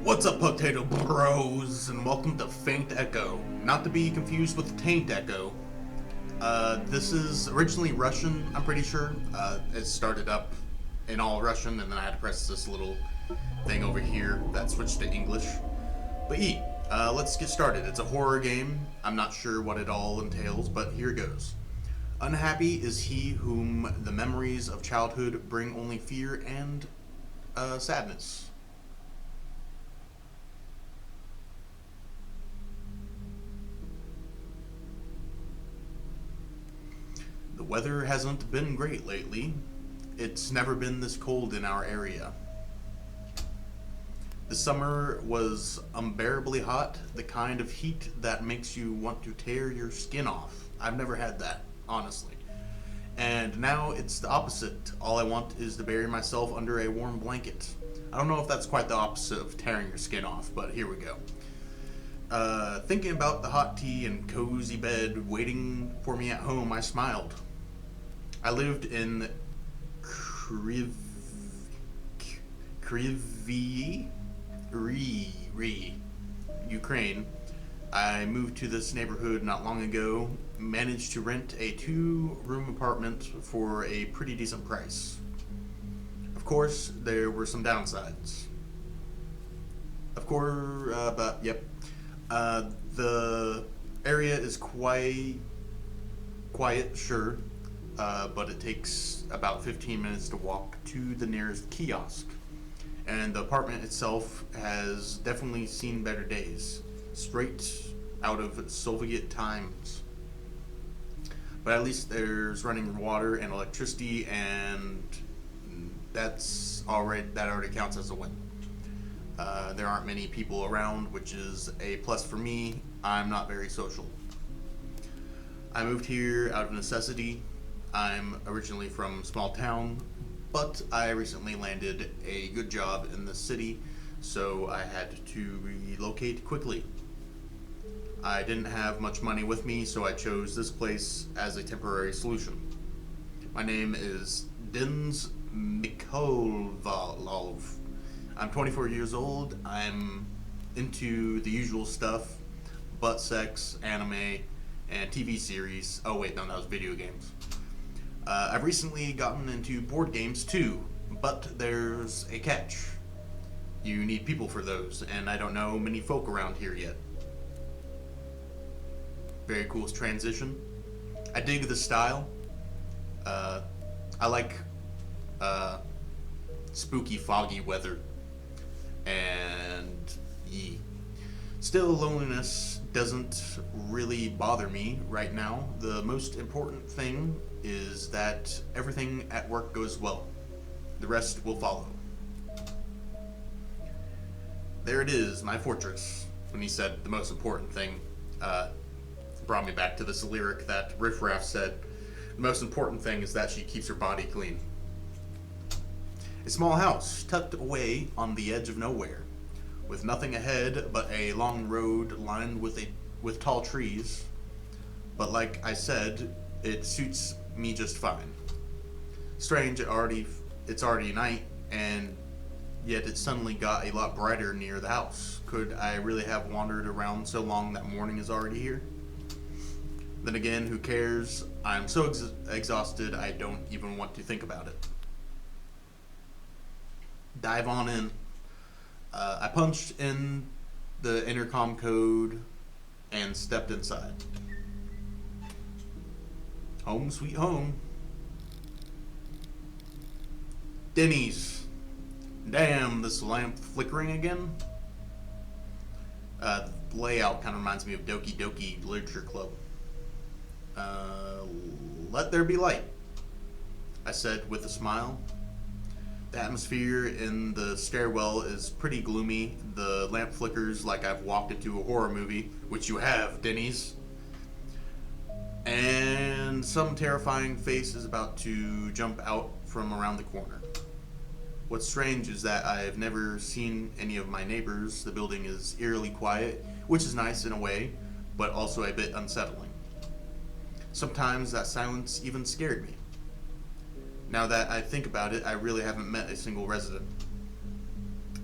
What's up, Potato Bros, and welcome to Faint Echo. Not to be confused with Taint Echo. This is originally Russian, I'm pretty sure. It started up in all Russian, and then I had to press this little thing over here that switched to English. But let's get started. It's a horror game. I'm not sure what it all entails, but here goes. Unhappy is he whom the memories of childhood bring only fear and sadness. The weather hasn't been great lately. It's never been this cold in our area. The summer was unbearably hot, the kind of heat that makes you want to tear your skin off. I've never had that, honestly. And now it's the opposite. All I want is to bury myself under a warm blanket. I don't know if that's quite the opposite of tearing your skin off, but here we go. Thinking about the hot tea and cozy bed waiting for me at home, I smiled. I lived in Kryvyi Ukraine. I moved to this neighborhood not long ago, managed to rent a 2-room apartment for a pretty decent price. Of course, there were some downsides. The area is quiet, sure, but it takes about 15 minutes to walk to the nearest kiosk. And the apartment itself has definitely seen better days, straight out of Soviet times. But at least there's running water and electricity, and that already counts as a win. There aren't many people around, which is a plus for me. I'm not very social. I moved here out of necessity. I'm originally from a small town, but I recently landed a good job in the city, so I had to relocate quickly. I didn't have much money with me, so I chose this place as a temporary solution. My name is Dens Mikolvalov. I'm 24 years old. I'm into the usual stuff: butt sex, anime, and TV series. Oh wait, no, that was video games. I've recently gotten into board games too, but there's a catch. You need people for those, and I don't know many folk around here yet. Very cool transition. I dig the style. I like spooky, foggy weather. And still, loneliness doesn't really bother me right now. The most important thing is that everything at work goes well. The rest will follow. There it is, my fortress. When he said the most important thing, brought me back to this lyric that Riff Raff said. The most important thing is that she keeps her body clean. A small house tucked away on the edge of nowhere, with nothing ahead but a long road lined with tall trees. But like I said, it suits me just fine. Strange, it's already night, and yet it suddenly got a lot brighter near the house. Could I really have wandered around so long that morning is already here? Then again, who cares? I'm so exhausted I don't even want to think about it. Dive on in. I punched in the intercom code and stepped inside. Home sweet home. Denny's. Damn, this lamp flickering again. The layout kind of reminds me of Doki Doki Literature Club. Let there be light, I said with a smile. The atmosphere in the stairwell is pretty gloomy. The lamp flickers like I've walked into a horror movie, which you have, Denny's. And some terrifying face is about to jump out from around the corner. What's strange is that I've never seen any of my neighbors. The building is eerily quiet, which is nice in a way, but also a bit unsettling. Sometimes that silence even scared me. Now that I think about it, I really haven't met a single resident.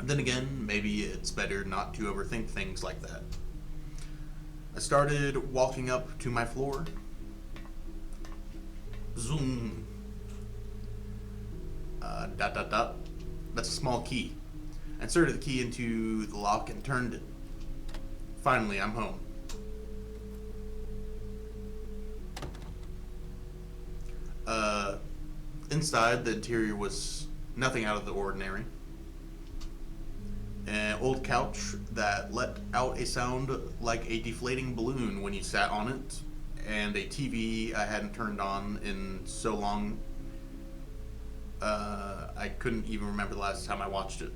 Then again, maybe it's better not to overthink things like that. I started walking up to my floor. Zoom. Dot dot dot. That's a small key. I inserted the key into the lock and turned it. Finally, I'm home. Inside, the interior was nothing out of the ordinary. An old couch that let out a sound like a deflating balloon when you sat on it, and a TV I hadn't turned on in so long I couldn't even remember the last time I watched it.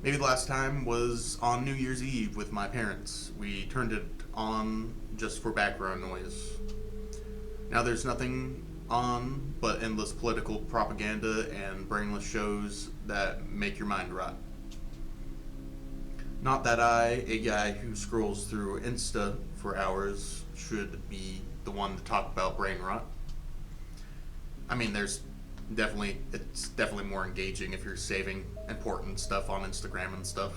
Maybe the last time was on New Year's Eve with my parents. We turned it on just for background noise. Now there's nothing on but endless political propaganda and brainless shows that make your mind rot. Not that I, a guy who scrolls through Insta for hours, should be the one to talk about brain rot. I mean, it's definitely more engaging if you're saving important stuff on Instagram and stuff.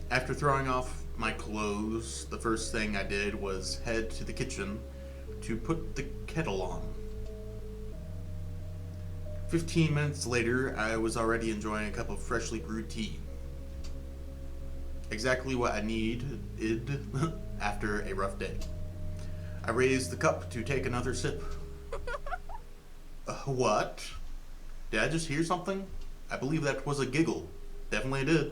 After throwing off my clothes, the first thing I did was head to the kitchen to put the kettle on. 15 minutes later, I was already enjoying a cup of freshly brewed tea. Exactly what I needed after a rough day. I raised the cup to take another sip. What? Did I just hear something? I believe that was a giggle. Definitely did.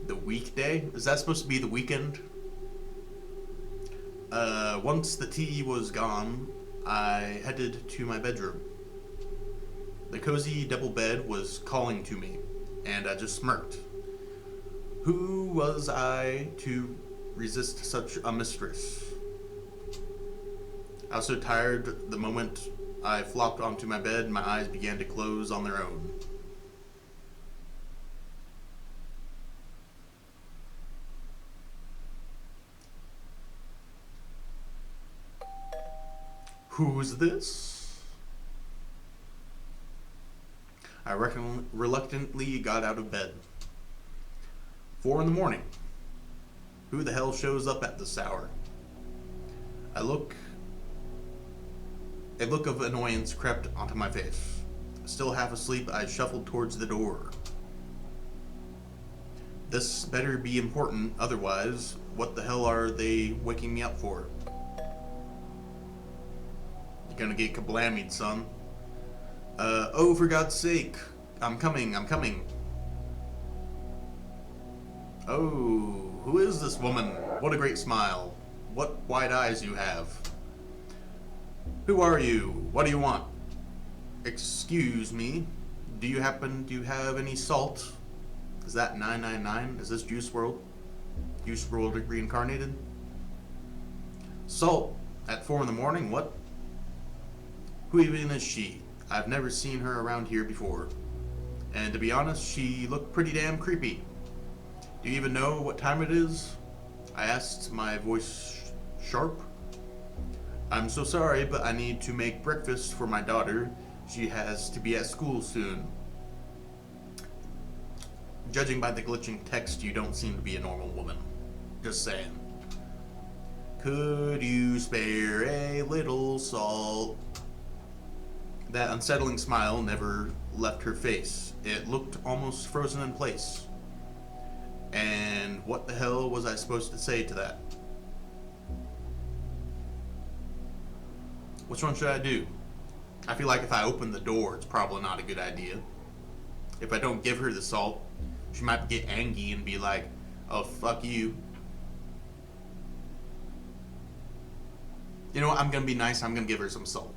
The weekday? Is that supposed to be the weekend? Once the tea was gone, I headed to my bedroom. The cozy double bed was calling to me, and I just smirked. Who was I to resist such a mistress? I was so tired the moment I flopped onto my bed, my eyes began to close on their own. Who's this? I reluctantly got out of bed. 4 a.m. Who the hell shows up at this hour? A look of annoyance crept onto my face. Still half asleep, I shuffled towards the door. This better be important, otherwise, what the hell are they waking me up for? You're gonna get kablammied, son. Oh, for God's sake. I'm coming. Oh, who is this woman? What a great smile. What wide eyes you have. Who are you? What do you want? Excuse me. Do you happen to have any salt? Is that 999? Is this Juice WRLD? Juice WRLD reincarnated? Salt at 4 a.m? What? Who even is she? I've never seen her around here before. And to be honest, she looked pretty damn creepy. Do you even know what time it is? I asked, my voice sharp. I'm so sorry, but I need to make breakfast for my daughter. She has to be at school soon. Judging by the glitching text, you don't seem to be a normal woman. Just saying. Could you spare a little salt? That unsettling smile never left her face. It looked almost frozen in place. And what the hell was I supposed to say to that? Which one should I do? I feel like if I open the door, it's probably not a good idea. If I don't give her the salt, she might get angry and be like, oh, fuck you. You know what? I'm gonna be nice. I'm gonna give her some salt.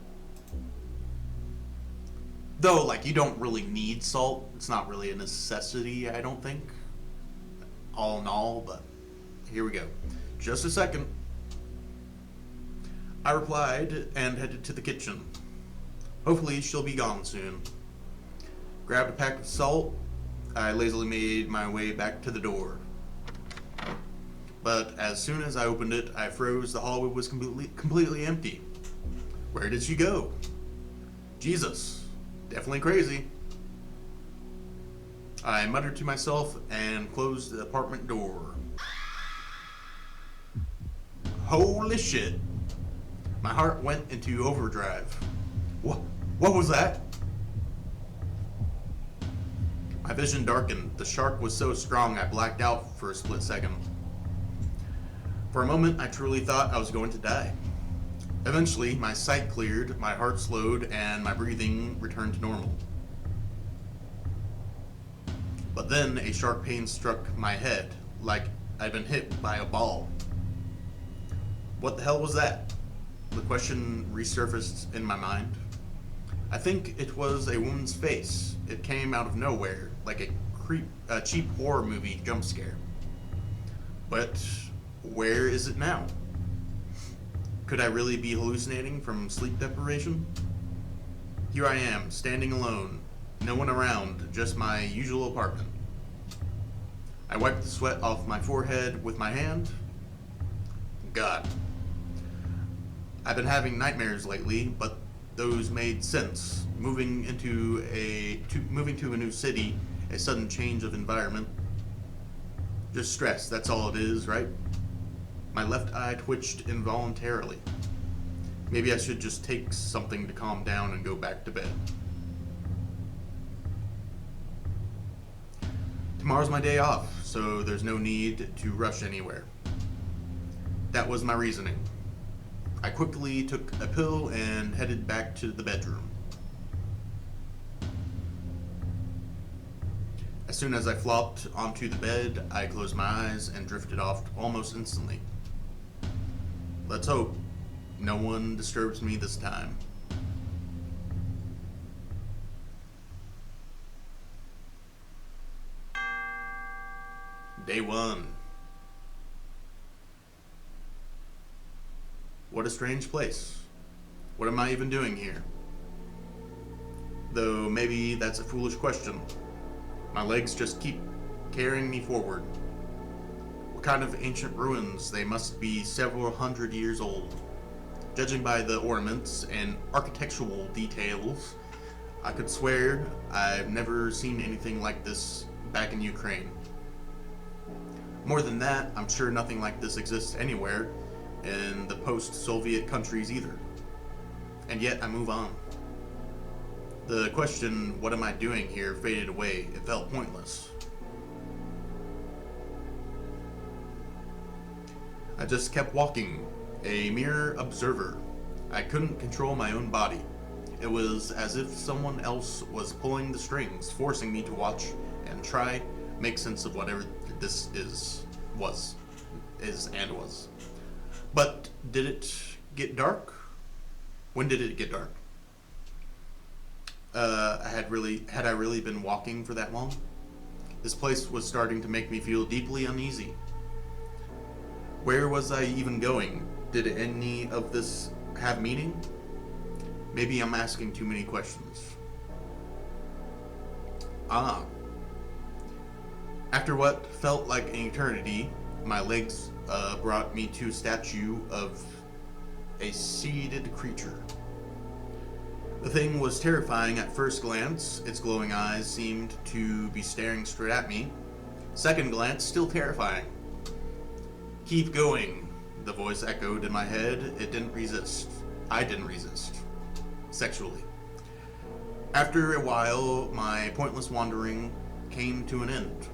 Though, like, you don't really need salt. It's not really a necessity, I don't think. All in all, but here we go. Just a second. I replied and headed to the kitchen. Hopefully she'll be gone soon. Grabbed a pack of salt. I lazily made my way back to the door. But as soon as I opened it, I froze. The hallway was completely empty. Where did she go? Jesus. Definitely crazy. I muttered to myself and closed the apartment door. Holy shit. My heart went into overdrive. What was that? My vision darkened. The shark was so strong I blacked out for a split second. For a moment, I truly thought I was going to die. Eventually, my sight cleared, my heart slowed, and my breathing returned to normal. But then a sharp pain struck my head, like I'd been hit by a ball. What the hell was that? The question resurfaced in my mind. I think it was a woman's face. It came out of nowhere, like a cheap horror movie jump scare. But where is it now? Could I really be hallucinating from sleep deprivation? Here I am, standing alone, no one around, just my usual apartment. I wiped the sweat off my forehead with my hand. God. I've been having nightmares lately, but those made sense. Moving to a new city, a sudden change of environment. Just stress, that's all it is, right? My left eye twitched involuntarily. Maybe I should just take something to calm down and go back to bed. Tomorrow's my day off, so there's no need to rush anywhere. That was my reasoning. I quickly took a pill and headed back to the bedroom. As soon as I flopped onto the bed, I closed my eyes and drifted off almost instantly. Let's hope no one disturbs me this time. Day 1. What a strange place. What am I even doing here? Though maybe that's a foolish question. My legs just keep carrying me forward. What kind of ancient ruins? They must be several hundred years old. Judging by the ornaments and architectural details, I could swear I've never seen anything like this back in Ukraine. More than that, I'm sure nothing like this exists anywhere in the post-Soviet countries either. And yet I move on. The question, what am I doing here, faded away. It felt pointless. I just kept walking, a mere observer. I couldn't control my own body. It was as if someone else was pulling the strings, forcing me to watch and try make sense of whatever this was. But did it get dark? When did it get dark? Had I really been walking for that long? This place was starting to make me feel deeply uneasy. Where was I even going? Did any of this have meaning? Maybe I'm asking too many questions. After what felt like an eternity, my legs brought me to a statue of a seated creature. The thing was terrifying at first glance. Its glowing eyes seemed to be staring straight at me. Second glance, still terrifying. Keep going, the voice echoed in my head. It didn't resist. I didn't resist. Sexually. After a while, my pointless wandering came to an end.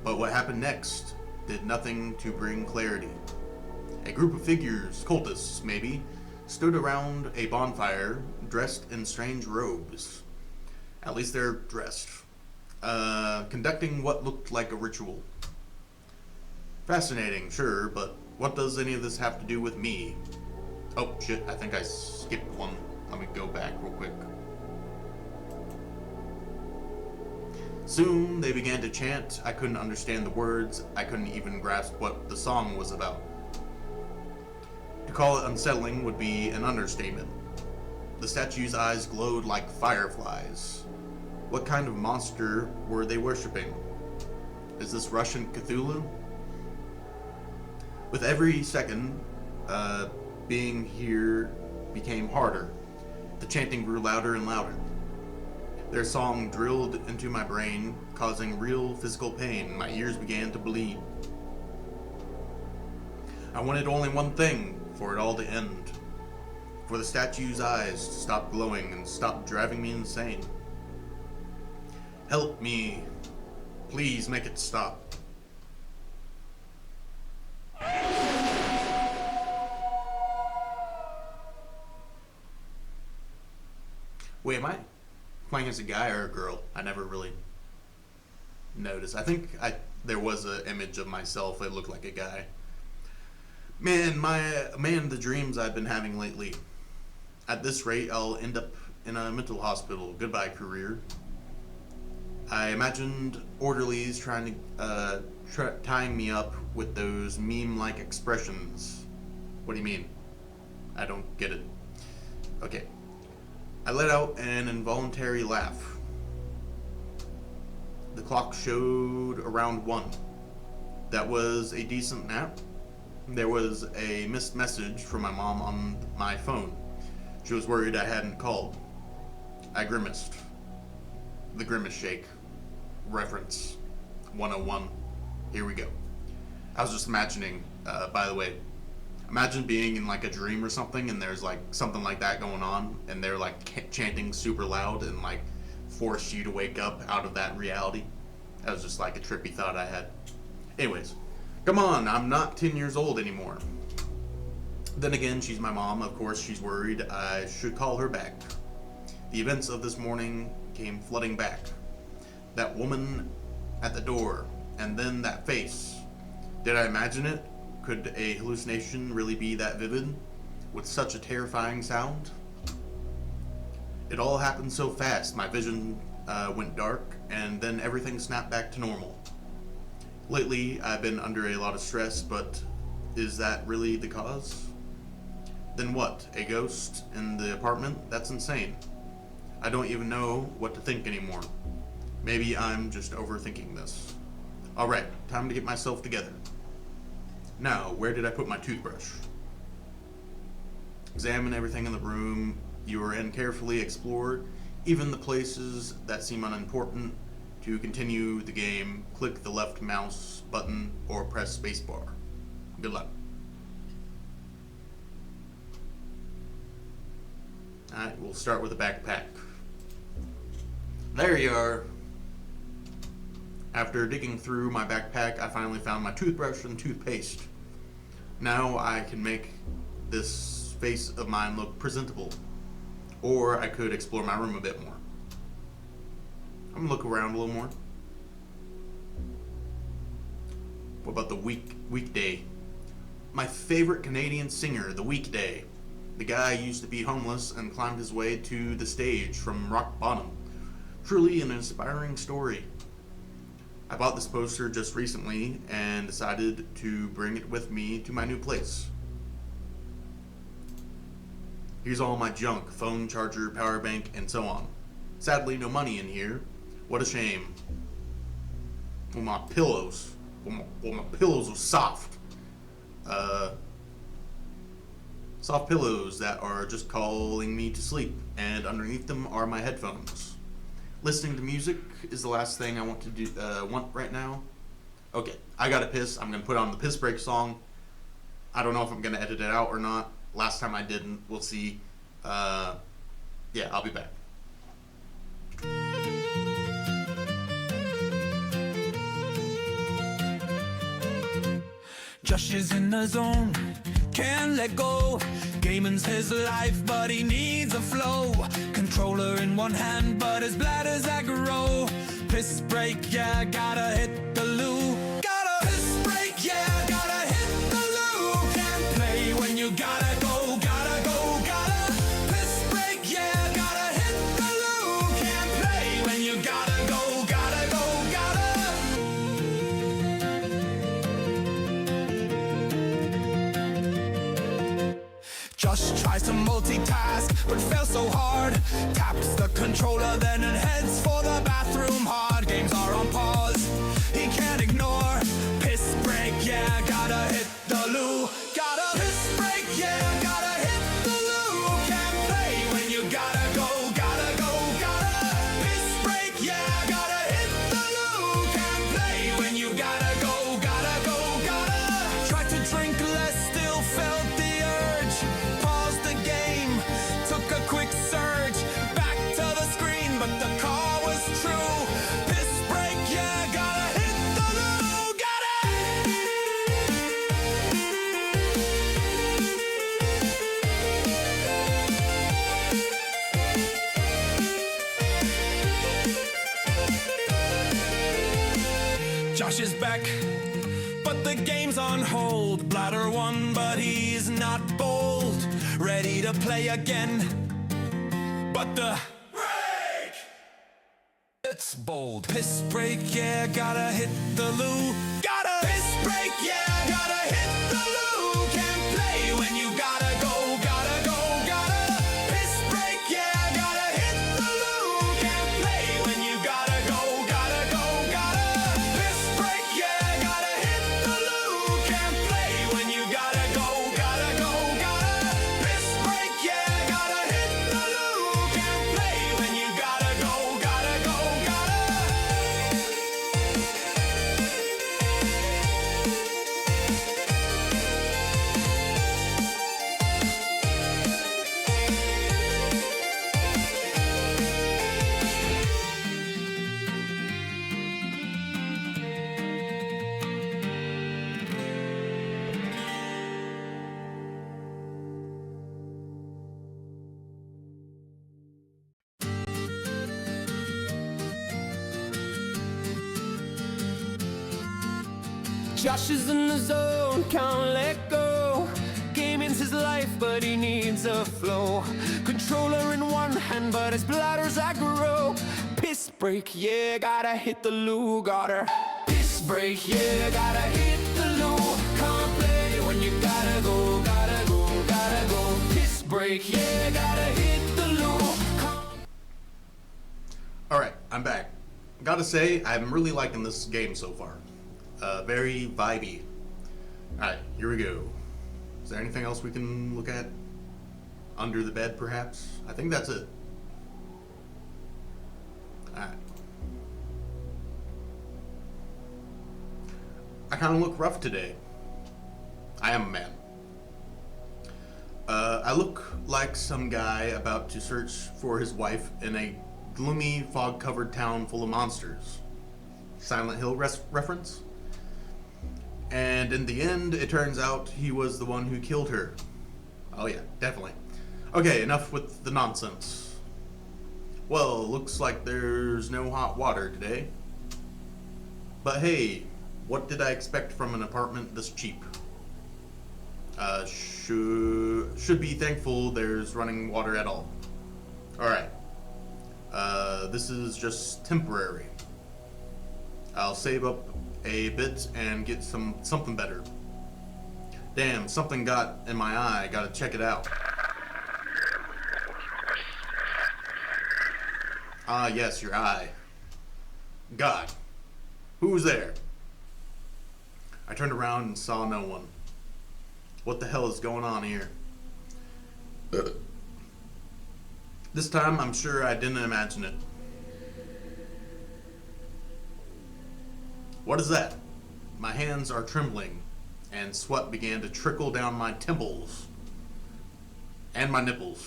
But what happened next did nothing to bring clarity. A group of figures, cultists maybe, stood around a bonfire, dressed in strange robes. At least they're dressed. Conducting what looked like a ritual. Fascinating, sure, but what does any of this have to do with me? Oh, shit, I think I skipped one. Let me go back real quick. Soon they began to chant. I couldn't understand the words. I couldn't even grasp what the song was about. To call it unsettling would be an understatement. The statue's eyes glowed like fireflies. What kind of monster were they worshipping? Is this Russian Cthulhu? With every second being here became harder. The chanting grew louder and louder. Their song drilled into my brain, causing real physical pain. My ears began to bleed. I wanted only one thing, for it all to end. For the statue's eyes to stop glowing and stop driving me insane. Help me. Please make it stop. Wait, am I playing as a guy or a girl? I never really noticed. I think there was an image of myself that looked like a guy. Man, the dreams I've been having lately. At this rate, I'll end up in a mental hospital. Goodbye, career. I imagined orderlies trying to tying me up with those meme-like expressions. What do you mean? I don't get it. Okay. I let out an involuntary laugh. The clock showed around 1. That was a decent nap. There was a missed message from my mom on my phone. She was worried I hadn't called. I grimaced. The grimace shake. Reference 101. Here we go. I was just imagining, by the way, imagine being in like a dream or something and there's like something like that going on and they're like chanting super loud and like force you to wake up out of that reality. That was just like a trippy thought I had. Anyways, come on, I'm not 10 years old anymore. Then again, she's my mom. Of course, she's worried. I should call her back. The events of this morning came flooding back. That woman at the door, and then that face. Did I imagine it? Could a hallucination really be that vivid, with such a terrifying sound? It all happened so fast. My vision went dark, and then everything snapped back to normal. Lately, I've been under a lot of stress, but is that really the cause? Then what? A ghost in the apartment? That's insane. I don't even know what to think anymore. Maybe I'm just overthinking this. Alright, time to get myself together. Now, where did I put my toothbrush? Examine everything in the room you are in carefully, explore even the places that seem unimportant. To continue the game, click the left mouse button or press spacebar. Good luck. Alright, we'll start with a backpack. There you are. After digging through my backpack, I finally found my toothbrush and toothpaste. Now I can make this face of mine look presentable. Or I could explore my room a bit more. I'm gonna look around a little more. What about the Weekday? My favorite Canadian singer, The Weekday. The guy used to be homeless and climbed his way to the stage from rock bottom. Truly an inspiring story. I bought this poster just recently and decided to bring it with me to my new place. Here's all my junk, phone, charger, power bank, and so on. Sadly, no money in here. What a shame. Well, my pillows. Well, my pillows are soft. Soft pillows that are just calling me to sleep, and underneath them are my headphones. Listening to music is the last thing I want to do. Want right now. Okay, I gotta piss. I'm gonna put on the piss break song. I don't know if I'm gonna edit it out or not. Last time I didn't. We'll see. Yeah, I'll be back. Josh is in the zone, can't let go. Gaming's his life, but he needs a flow. Controller in one hand, but his bladder's aggro. Piss break, yeah, gotta hit the loo. Gotta piss break, yeah, gotta hit the loo. Can't play when you gotta go, gotta go, gotta piss break, yeah, gotta hit the loo. Can't play when you gotta go, gotta go, gotta. Josh tries to multitask, but fails so hard. Taps the controller, then and heads for the bathroom hard. Games are on pause, he can't ignore. Piss break, yeah, gotta hit the loo. Gotta piss break, yeah, gotta hit the loo. Josh is back, but the game's on hold. Bladder won, but he's not bold. Ready to play again, but the break! It's bold. Piss break, yeah, gotta hit the loo. Gotta piss break, yeah, gotta hit the loo. Can't play when you gotta go, gotta go, gotta piss break, yeah, gotta hit the loo. Can't play when you gotta go, gotta go, gotta piss break, yeah, gotta hit the loo. Can't play when you gotta go, gotta go, gotta piss break, yeah, gotta hit the loo. Can't play when you gotta go, gotta go, gotta. Josh is in the zone, can't let go. Gaming's his life, but he needs a flow. Controller in one hand, but his bladder's aggro. Piss break, yeah, gotta hit the loo. Gotta piss break, yeah, gotta hit the loo. Can't play when you gotta go, gotta go, gotta go. Piss break, yeah, gotta hit the loo. Alright, I'm back. Gotta say, I'm really liking this game so far. Very vibey. Alright, here we go. Is there anything else we can look at? Under the bed, perhaps? I think that's it. Alright. I kind of look rough today. I am a man. I look like some guy about to search for his wife in a gloomy, fog-covered town full of monsters. Silent Hill reference? And in the end, it turns out he was the one who killed her. Oh yeah, definitely. Okay, enough with the nonsense. Well, looks like there's no hot water today. But hey, what did I expect from an apartment this cheap? Should be thankful there's running water at all. Alright. This is just temporary. I'll save up a bit and get something better. Damn, something got in my eye. Gotta check it out. Ah, yes, your eye. God, who was there? I turned around and saw no one. What the hell is going on here? This time, I'm sure I didn't imagine it. What is that? My hands are trembling, and sweat began to trickle down my temples and my nipples.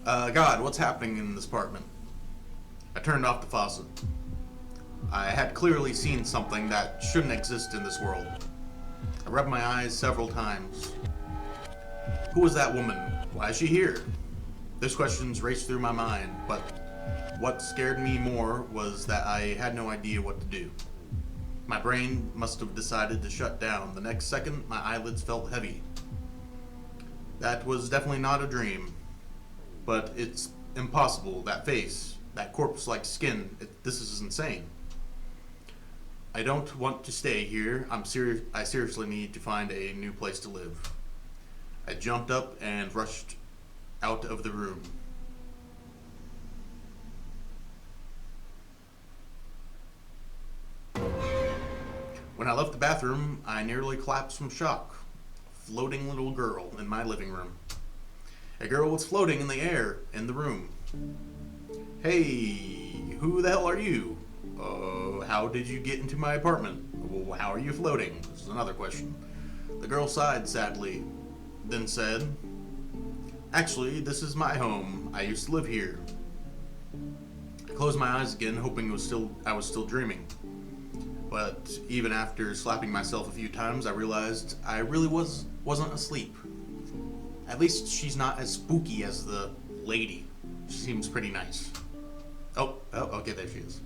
God, what's happening in this apartment? I turned off the faucet. I had clearly seen something that shouldn't exist in this world. I rubbed my eyes several times. Who was that woman? Why is she here? Those questions raced through my mind, but what scared me more was that I had no idea what to do. My brain must have decided to shut down. The next second, my eyelids felt heavy. That was definitely not a dream. But it's impossible. That face, that corpse-like skin, this is insane. I don't want to stay here. I seriously need to find a new place to live. I jumped up and rushed out of the room. When I left the bathroom, I nearly collapsed from shock. Floating little girl in my living room. A girl was floating in the air in the room. Hey, who the hell are you? How did you get into my apartment? Well, how are you floating? This is another question. The girl sighed sadly, then said, actually, this is my home. I used to live here. I closed my eyes again, hoping I was still dreaming. But even after slapping myself a few times, I realized I really wasn't asleep. At least she's not as spooky as the lady. She seems pretty nice. Oh, okay, there she is.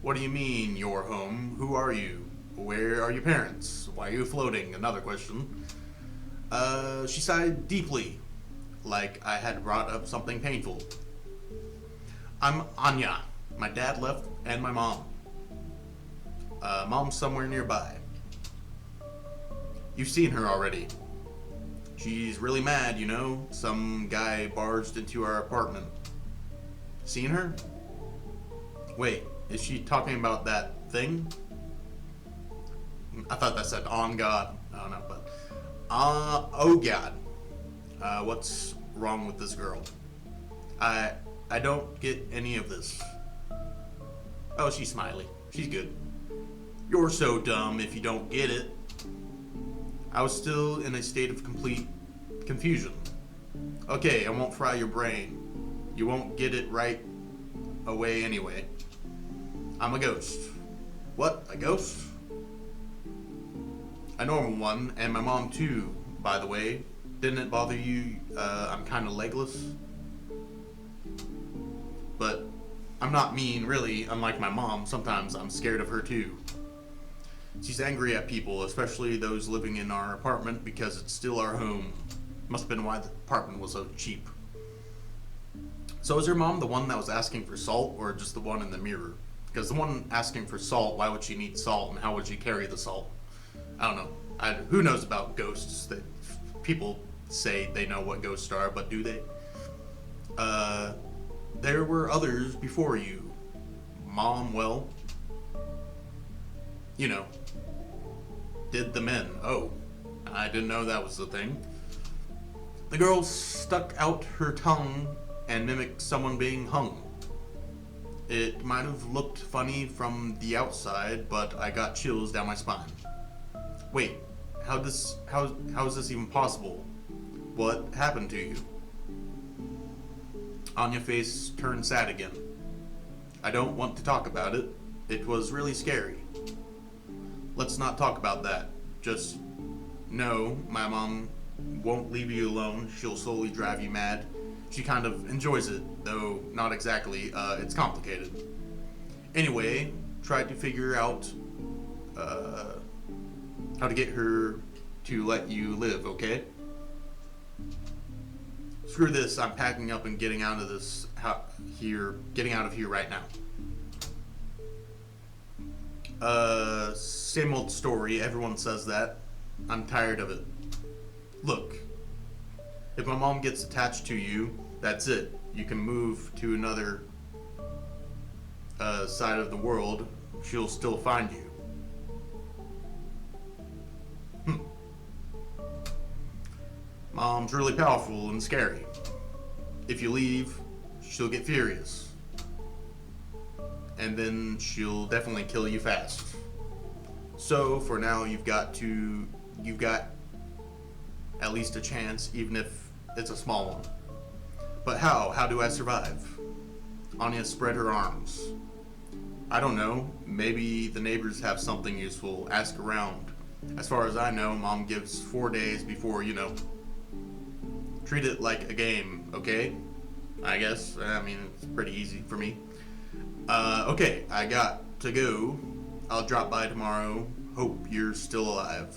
What do you mean, your home? Who are you? Where are your parents? Why are you floating? Another question. She sighed deeply, like I had brought up something painful. I'm Anya. My dad left, and my mom. Mom's somewhere nearby. You've seen her already. She's really mad, you know. Some guy barged into our apartment. Seen her? Wait, is she talking about that thing? I thought that said on God. I don't know, but oh God. What's wrong with this girl? I don't get any of this. Oh, she's smiley. She's good. You're so dumb if you don't get it. I was still in a state of complete confusion. Okay, I won't fry your brain. You won't get it right away anyway. I'm a ghost. What? A ghost? A normal one, and my mom too, by the way. Didn't it bother you? I'm kind of legless. But I'm not mean, really. Unlike my mom, sometimes I'm scared of her too. She's angry at people, especially those living in our apartment, because it's still our home. Must have been why the apartment was so cheap. So is your mom the one that was asking for salt, or just the one in the mirror? Because the one asking for salt, why would she need salt, and how would she carry the salt? I don't know. Who knows about ghosts? That people say they know what ghosts are, but do they? There were others before you. Mom, well, you know, did the men. Oh, I didn't know that was the thing. The girl stuck out her tongue and mimicked someone being hung. It might have looked funny from the outside, but I got chills down my spine. Wait, how is this even possible? What happened to you? Anya's face turned sad again. I don't want to talk about it. It was really scary. Let's not talk about that. Just know my mom won't leave you alone. She'll slowly drive you mad. She kind of enjoys it, though not exactly. It's complicated. Anyway, try to figure out how to get her to let you live, okay? Screw this, I'm packing up and getting out of getting out of here right now. Same old story, everyone says that. I'm tired of it. Look, if my mom gets attached to you, that's it. You can move to another side of the world. She'll still find you. Mom's really powerful and scary. If you leave, she'll get furious. And then she'll definitely kill you fast. So for now, you've got at least a chance, even if it's a small one. But how? How do I survive? Anya spread her arms. I don't know. Maybe the neighbors have something useful. Ask around. As far as I know, Mom gives 4 days before, treat it like a game, okay? I guess. I mean, it's pretty easy for me. Okay, I got to go. I'll drop by tomorrow. Hope you're still alive.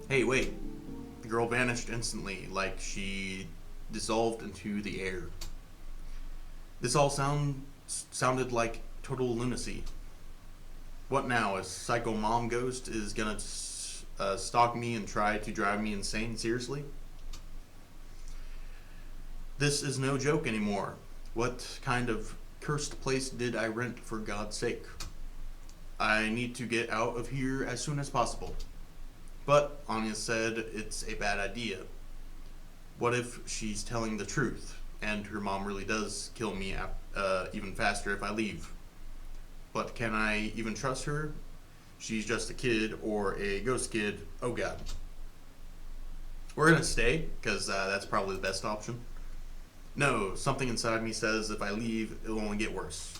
Hey, wait. The girl vanished instantly, like she dissolved into the air. This all sounded like total lunacy. What now? A psycho mom ghost is gonna stalk me and try to drive me insane? Seriously? This is no joke anymore. What kind of cursed place did I rent, for God's sake? I need to get out of here as soon as possible. But Anya said it's a bad idea. What if she's telling the truth, and her mom really does kill me even faster if I leave? But can I even trust her? She's just a kid, or a ghost kid. Oh God. We're gonna stay, because that's probably the best option. No, something inside me says if I leave, it'll only get worse.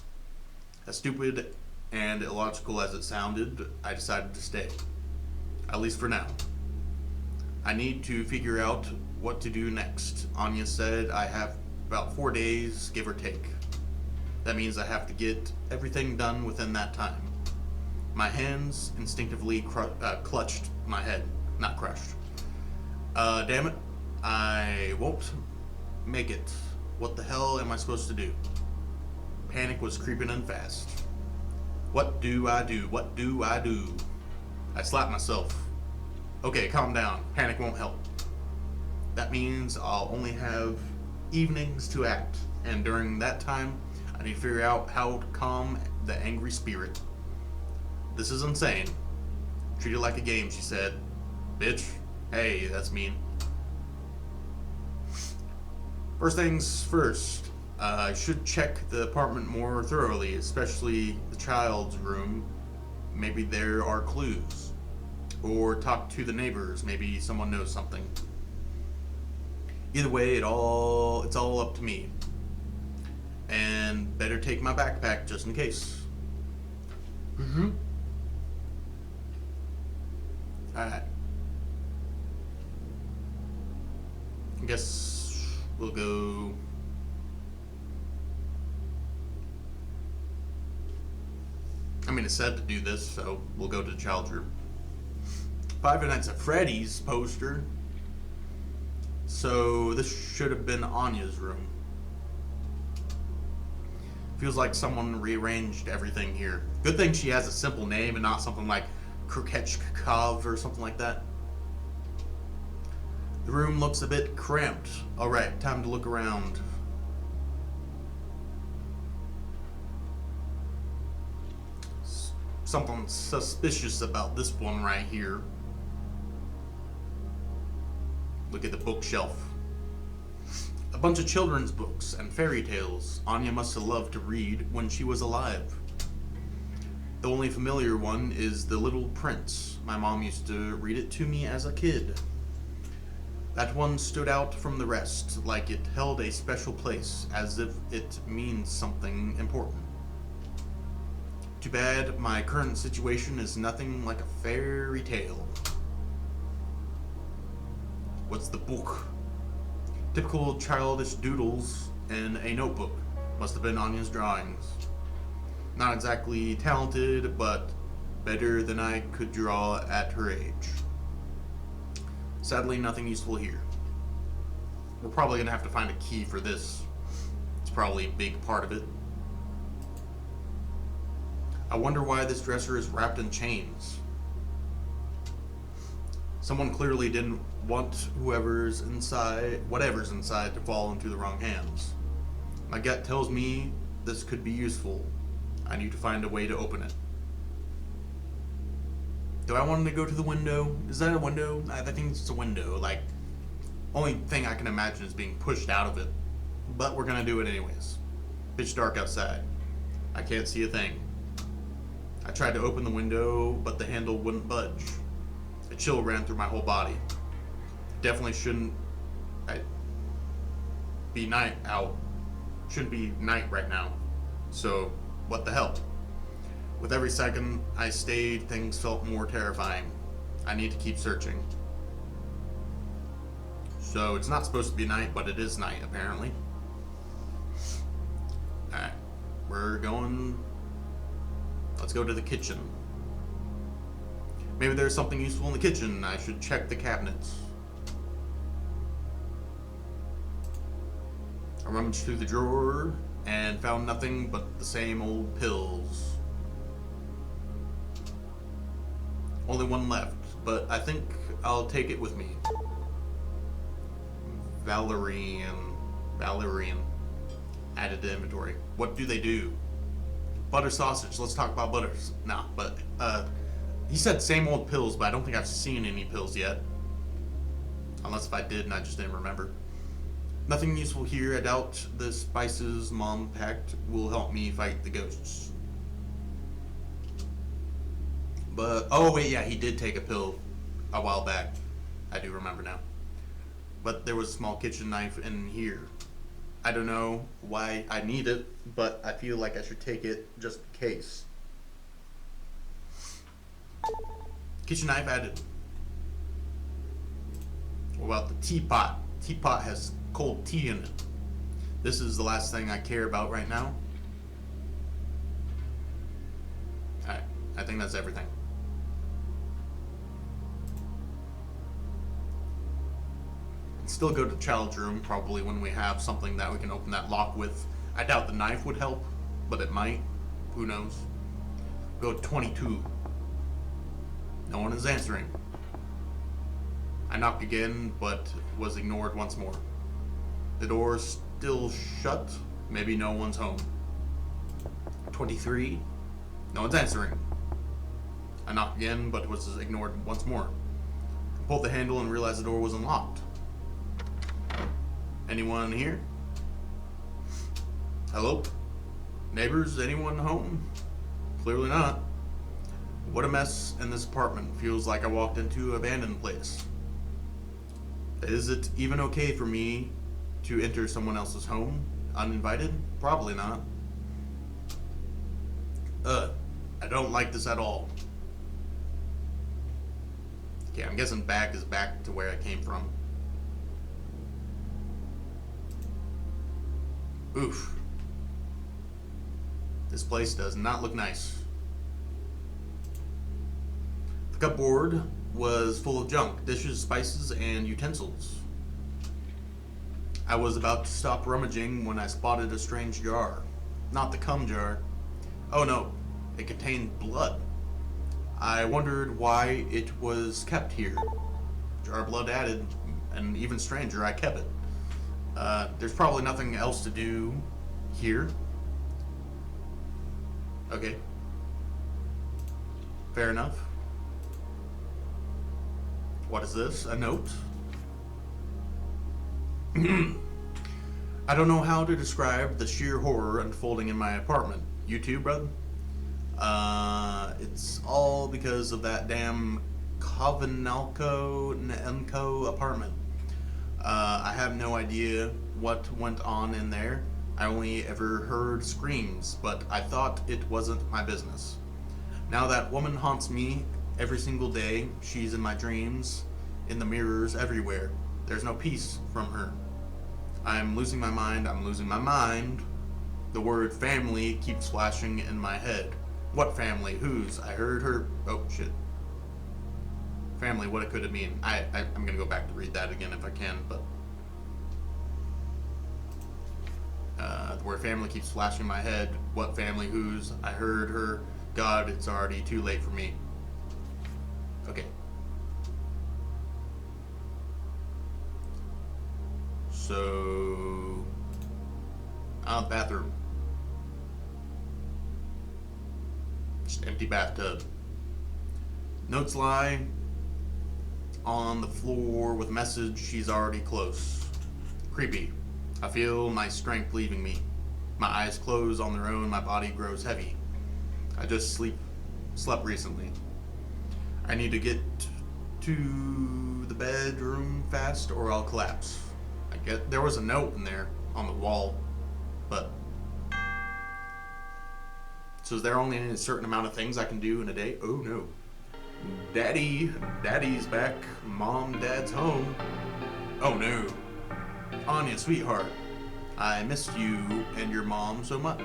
As stupid and illogical as it sounded, I decided to stay. At least for now. I need to figure out what to do next. Anya said I have about 4 days, give or take. That means I have to get everything done within that time. My hands instinctively clutched my head, not crushed. Damn it. I won't make it. What the hell am I supposed to do? Panic was creeping in fast. What do I do? What do I do? I slapped myself. Okay, calm down. Panic won't help. That means I'll only have evenings to act, and during that time, I need to figure out how to calm the angry spirit. This is insane. Treat it like a game, she said. Bitch. Hey, that's mean. First things first, I should check the apartment more thoroughly, especially the child's room. Maybe there are clues. Or talk to the neighbors, maybe someone knows something. Either way, it's all up to me. And better take my backpack just in case. Alright. I guess we'll go. I mean, it said to do this, so we'll go to the child's room. Five Nights at Freddy's poster. So this should have been Anya's room. Feels like someone rearranged everything here. Good thing she has a simple name and not something like Krukechkov or something like that. The room looks a bit cramped. Alright, time to look around. Something suspicious about this one right here. Look at the bookshelf. A bunch of children's books and fairy tales Anya must have loved to read when she was alive. The only familiar one is The Little Prince. My mom used to read it to me as a kid. That one stood out from the rest, like it held a special place, as if it means something important. Too bad my current situation is nothing like a fairy tale. What's the book? Typical childish doodles in a notebook. Must have been Anya's drawings. Not exactly talented, but better than I could draw at her age. Sadly, nothing useful here. We're probably gonna have to find a key for this. It's probably a big part of it. I wonder why this dresser is wrapped in chains. Someone clearly didn't want whatever's inside to fall into the wrong hands. My gut tells me this could be useful. I need to find a way to open it. Do I want to go to the window? Is that a window? I think it's a window. Like, only thing I can imagine is being pushed out of it. But we're gonna do it anyways. Pitch dark outside. I can't see a thing. I tried to open the window, but the handle wouldn't budge. A chill ran through my whole body. Definitely shouldn't be night out. Shouldn't be night right now. So, what the hell? With every second I stayed, things felt more terrifying. I need to keep searching. So, it's not supposed to be night, but it is night, apparently. Alright. We're going. Let's go to the kitchen. Maybe there's something useful in the kitchen. I should check the cabinets. I rummaged through the drawer and found nothing but the same old pills. Only one left, but I think I'll take it with me. Valerian. Added to inventory. What do they do? Butter sausage. Let's talk about butters. Nah, but he said same old pills, but I don't think I've seen any pills yet. Unless if I did and I just didn't remember. Nothing useful here. I doubt the spices Mom packed will help me fight the ghosts. But, oh wait, yeah, he did take a pill a while back. I do remember now. But there was a small kitchen knife in here. I don't know why I need it, but I feel like I should take it just in case. Kitchen knife added. What about the teapot? Teapot has cold tea in it. This is the last thing I care about right now. think that's everything. Still go to child's room probably when we have something that we can open that lock with. I doubt the knife would help, but it might. Who knows? Go to 22. No one is answering. I knocked again, but was ignored once more. The door is still shut. Maybe no one's home. 23. No one's answering. I knocked again, but was ignored once more. I pulled the handle and realized the door was unlocked. Anyone here? Hello? Neighbors, anyone home? Clearly not. What a mess in this apartment. Feels like I walked into an abandoned place. Is it even okay for me to enter someone else's home uninvited? Probably not. I don't like this at all. Okay, I'm guessing back is back to where I came from. Oof. This place does not look nice. The cupboard was full of junk, dishes, spices, and utensils. I was about to stop rummaging when I spotted a strange jar. Not the cum jar. Oh no, it contained blood. I wondered why it was kept here. Jar of blood added, and even stranger, I kept it. There's probably nothing else to do here. Okay. Fair enough. What is this? A note? I don't know how to describe the sheer horror unfolding in my apartment. You too, brother? It's all because of that damn Covenalco Nenko apartment. I have no idea what went on in there. I only ever heard screams, but I thought it wasn't my business. Now that woman haunts me every single day. She's in my dreams, in the mirrors, everywhere. There's no peace from her. I'm losing my mind. I'm losing my mind. The word family keeps flashing in my head. What family? Whose? I heard her. Oh, shit. Family, what it could it mean? I'm gonna go back to read that again if I can, but the word family keeps flashing in my head. What family? Whose? I heard her. God, it's already too late for me. Okay. So, bathroom. Just empty bathtub. Notes lie on the floor with message, she's already close. Creepy. I feel my strength leaving me. My eyes close on their own, my body grows heavy. I just slept recently. I need to get to the bedroom fast or I'll collapse. I get there was a note in there on the wall, but so is there only a certain amount of things I can do in a day? Oh no. Daddy's back. Mom, Dad's home. Oh no. Anya, sweetheart. I missed you and your mom so much.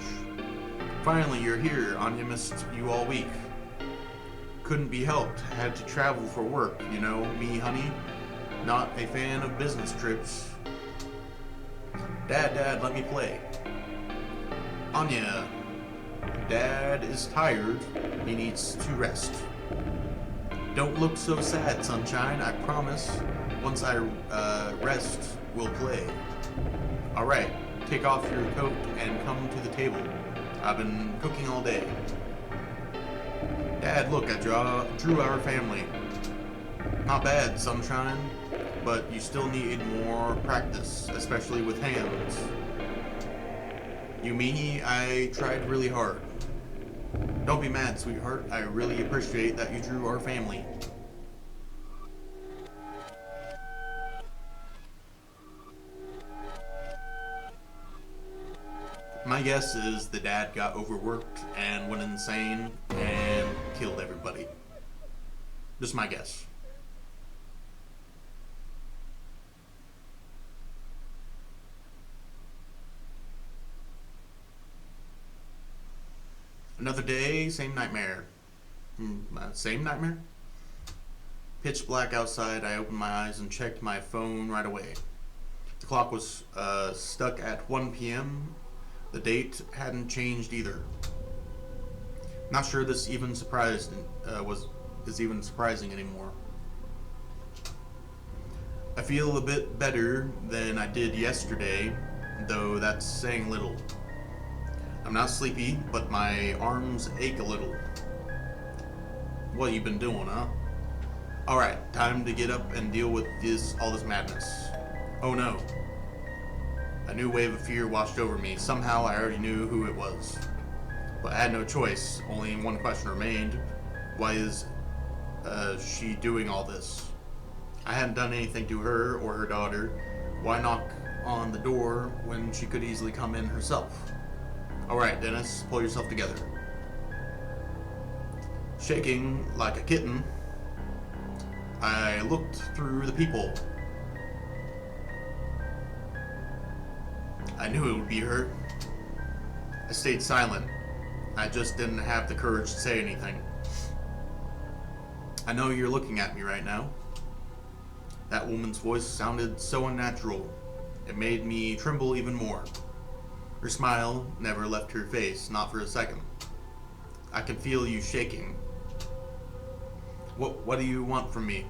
Finally, you're here. Anya missed you all week. Couldn't be helped. Had to travel for work, you know, me, honey. Not a fan of business trips. Dad, let me play. Anya, Dad is tired. He needs to rest. Don't look so sad, sunshine. I promise. Once I rest, we'll play. All right, take off your coat and come to the table. I've been cooking all day. Dad, look, I drew our family. Not bad, sunshine, but you still need more practice, especially with hands. You meanie, I tried really hard. Don't be mad, sweetheart. I really appreciate that you drew our family. My guess is the dad got overworked and went insane and killed everybody. Just my guess. Another day, same nightmare. Same nightmare? Pitch black outside, I opened my eyes and checked my phone right away. The clock was stuck at 1 p.m. The date hadn't changed either. Not sure this even is even surprising anymore. I feel a bit better than I did yesterday, though that's saying little. I'm not sleepy, but my arms ache a little. What you been doing, huh? Alright, time to get up and deal with all this madness. Oh no. A new wave of fear washed over me. Somehow I already knew who it was. But I had no choice. Only one question remained. Why is she doing all this? I hadn't done anything to her or her daughter. Why knock on the door when she could easily come in herself? Alright, Dennis, pull yourself together. Shaking like a kitten, I looked through the people. I knew it would be her. I stayed silent. I just didn't have the courage to say anything. I know you're looking at me right now. That woman's voice sounded so unnatural. It made me tremble even more. Her smile never left her face, not for a second. I can feel you shaking. What do you want from me?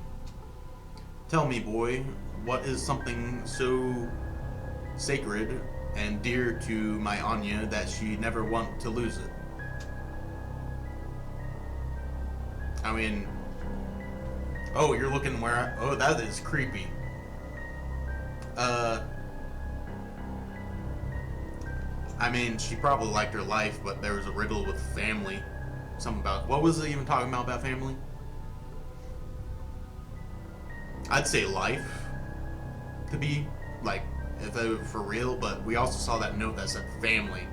Tell me, boy, what is something so sacred and dear to my Anya that she never want to lose it? I mean, oh, you're looking where oh, that is creepy. I mean, she probably liked her life, but there was a riddle with family. Something about, what was it even talking about family? I'd say life to be, like, if it were for real, but we also saw that note that said family.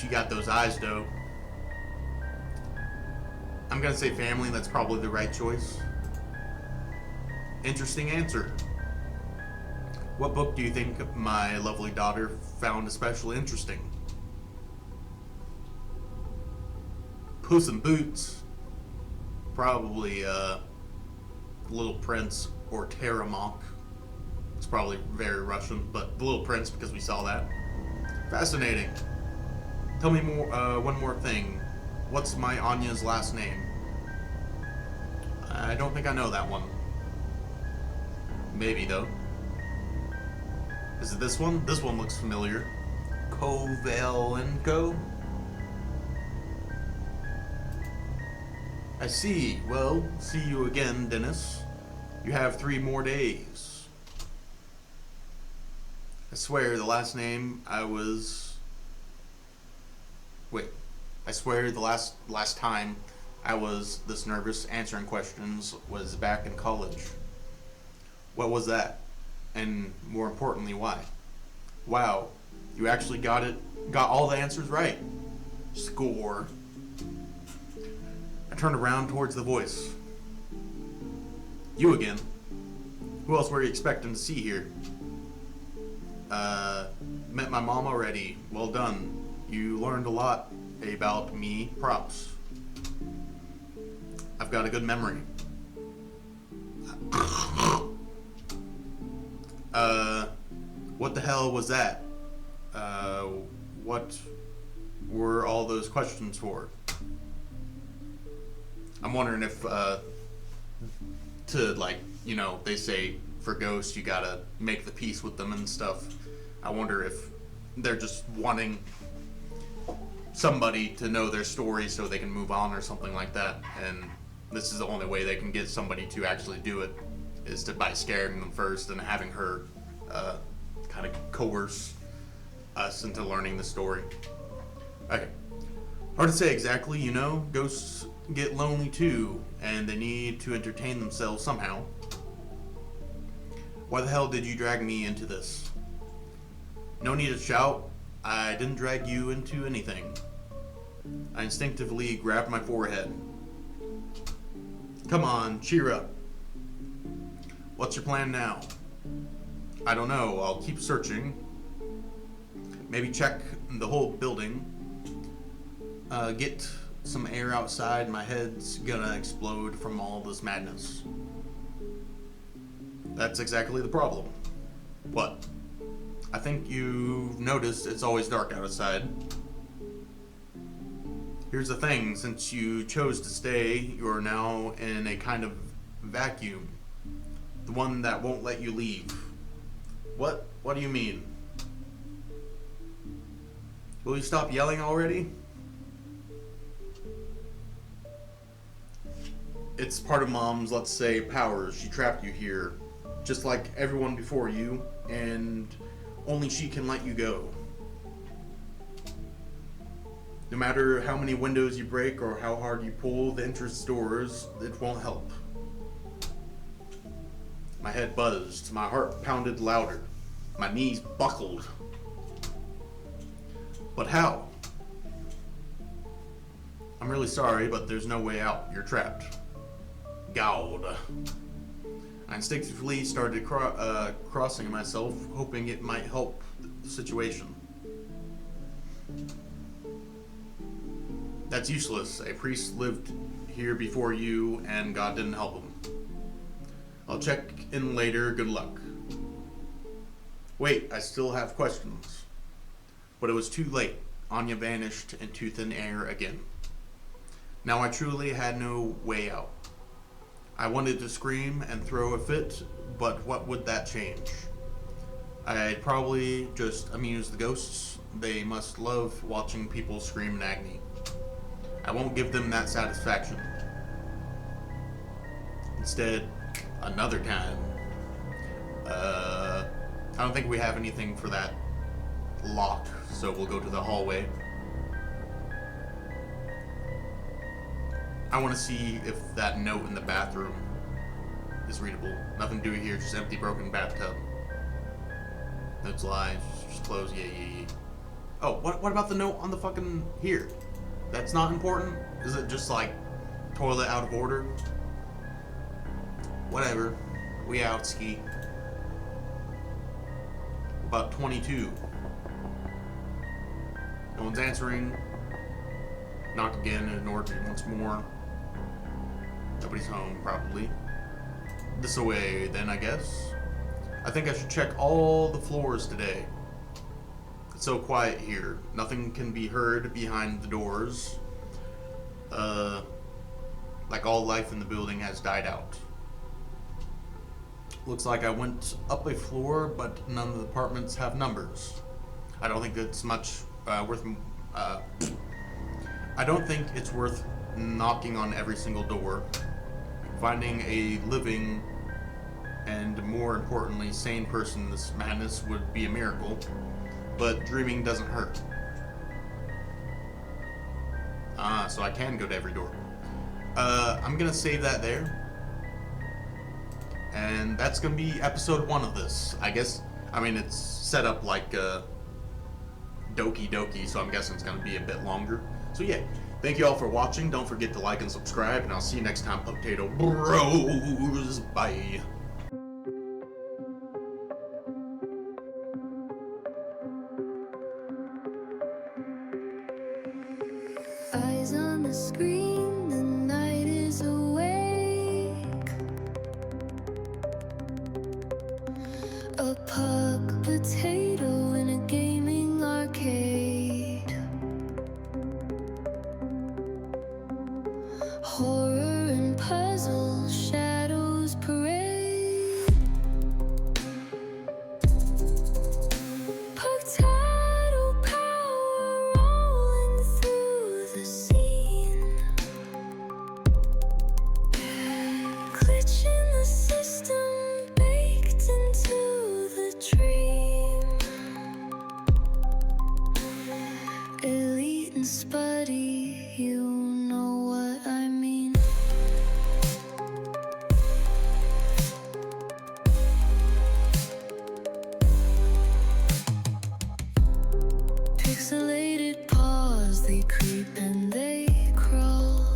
She got those eyes, though. I'm gonna say family, that's probably the right choice. Interesting answer. What book do you think my lovely daughter found especially interesting? Puss in Boots. Probably Little Prince or Terramok. It's probably very Russian, but The Little Prince because we saw that. Fascinating. Tell me more. One more thing. What's my Anya's last name? I don't think I know that one. Maybe though. Is it this one? This one looks familiar. Kovalenko? I see. Well, see you again, Dennis. You have 3 more days. I swear the last name I was... Wait. I swear the last time I was this nervous answering questions was back in college. What was that? And more importantly, why? Wow, you actually got all the answers right. Score. I turned around towards the voice. You again? Who else were you expecting to see here? Met my mom already. Well done. You learned a lot about me. Props. I've got a good memory. What the hell was that? What were all those questions for? I'm wondering if, to, like, you know, they say for ghosts you gotta make the peace with them and stuff. I wonder if they're just wanting somebody to know their story so they can move on or something like that. And this is the only way they can get somebody to actually do it, is by scaring them first and having her kind of coerce us into learning the story. Okay. Hard to say exactly, you know. Ghosts get lonely too, and they need to entertain themselves somehow. Why the hell did you drag me into this? No need to shout. I didn't drag you into anything. I instinctively grabbed my forehead. Come on, cheer up. What's your plan now? I don't know. I'll keep searching. maybe check the whole building. Get some air outside. My head's gonna explode from all this madness. That's exactly the problem. What? I think you've noticed it's always dark outside. Here's the thing, since you chose to stay, you're now in a kind of vacuum. The one that won't let you leave. What? What do you mean? Will you stop yelling already? It's part of Mom's, let's say, powers. She trapped you here, just like everyone before you, and only she can let you go. No matter how many windows you break or how hard you pull the entrance doors, it won't help. My head buzzed, my heart pounded louder, my knees buckled. But how? I'm really sorry, but there's no way out. You're trapped. God. I instinctively started crossing myself, hoping it might help the situation. That's useless. A priest lived here before you, and God didn't help him. I'll check in later. Good luck. Wait, I still have questions. But it was too late. Anya vanished into thin air again. Now I truly had no way out. I wanted to scream and throw a fit, but what would that change? I'd probably just amuse the ghosts. They must love watching people scream in agony. I won't give them that satisfaction. Instead, another time. I don't think we have anything for that lock, so we'll go to the hallway. I want to see if that note in the bathroom is readable. Nothing to do here, just empty broken bathtub. Notes lie, just close, yeah. Oh, what about the note on the fucking here? That's not important? Is it just like toilet out of order? Whatever. We out, ski. About 22. No one's answering. Knocked again and ignored it once more. Nobody's home, probably. This away, then, I guess. I think I should check all the floors today. It's so quiet here. Nothing can be heard behind the doors. Like all life in the building has died out. Looks like I went up a floor, but none of the apartments have numbers. I don't think it's much worth. I don't think it's worth knocking on every single door. Finding a living and, more importantly, sane person in this madness would be a miracle. But dreaming doesn't hurt. So I can go to every door. I'm gonna save that there. And that's gonna be episode 1 of this. I guess, I mean, it's set up like Doki Doki, so I'm guessing it's gonna be a bit longer. So yeah, thank you all for watching. Don't forget to like and subscribe, and I'll see you next time, Potato Bros. Bye. Eyes on the screen, the night is awake. A puck potato in a gaming arcade. Horror and puzzles, shadows parade. Potato power rolling through the scene. Glitch in the system, baked into the dream. Elite and Spuddy, you know what I mean. Pixelated paws, they creep and they crawl.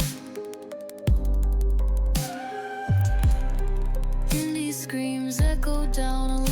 Indie screams echo down a